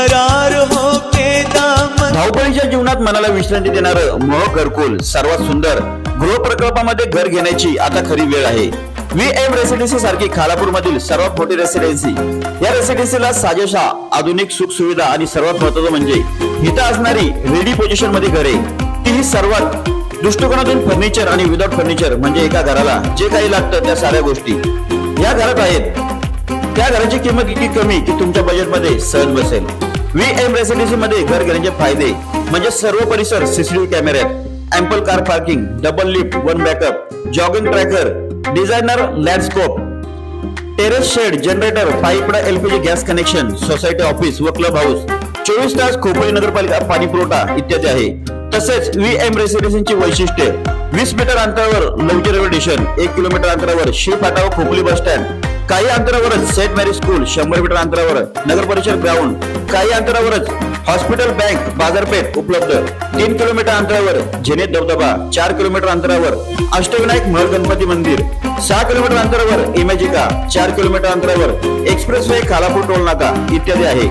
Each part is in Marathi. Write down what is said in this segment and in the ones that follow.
करार हो के दामन। धावपळीच्या जीवनात मनाला विश्रांती देणारं मोहक घरकुल सर्वात सुंदर गृह प्रकल्पामध्ये घर घेण्याची आता खरी वेळ आहे। VM रेसिडेन्सी सारखी खालापूर मधील सर्वात मोठी रेसिडेन्सी। या रेसिडेन्सीला साजेशा आधुनिक सुख सुविधा आणि सर्वात महत्त्वाचं म्हणजे इथं असणारी रेडी पोझिशन मध्ये घरे, तीही सर्वात दृष्टिकोनातून फर्निचर आणि विदाउट फर्निचर म्हणजे एका घराला जे काही लागतं त्या साऱ्या गोष्टी या घरात आहेत। त्या घराची किंमत इतकी कमी की तुमच्या बजेटमध्ये सहज बसेल। VM रेसिडेन्सी मध्ये घर घेण्याचे फायदे म्हणजे सर्व परिसर CCTV कॅमेरे, ample car parking, double lift, 1 backup, jogging tracker, designer landscape, terrace shed, generator, piped LPG gas connection, society office व क्लब हाऊस, 24 तास खोपोली नगरपालिका पाणी पुरवठा इत्यादी आहे। तसेच VM रेसिडेन्सीची वैशिष्ट्ये 20 मीटर अंतरावर लवजी रेल्वे स्टेशन, 1 किलोमीटर अंतरावर श्री फाटा व खोपोली बस स्टँड, काही अंतरावरच सेंट मेरी स्कूल, 100 मीटर अंतरावर नगर परिषद ग्राउंड, काही अंतरावरच हॉस्पिटल, बँक, बाजारपेठ उपलब्ध, 3 किलोमीटर अंतरावर झेनेत धबधबा, 4 किलोमीटर अंतरावर अष्टविनायक महल गणपती मंदिर, 6 किलोमीटर अंतरावर इमेजिका, 4 किलोमीटर अंतरावर एक्सप्रेसवे खालापूर टोल नाका इत्यादी आहे।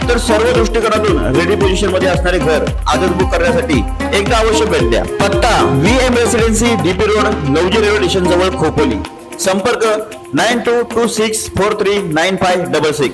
तर सर्व दृष्टिकोनातून रेडी पोझिशन मध्ये असणारे घर आजच बुक करण्यासाठी एकदा अवश्य भेट द्या। पत्ता VM residency, DP road, Lavji railway station जवळ खोपोली। संपर्क 9226439566।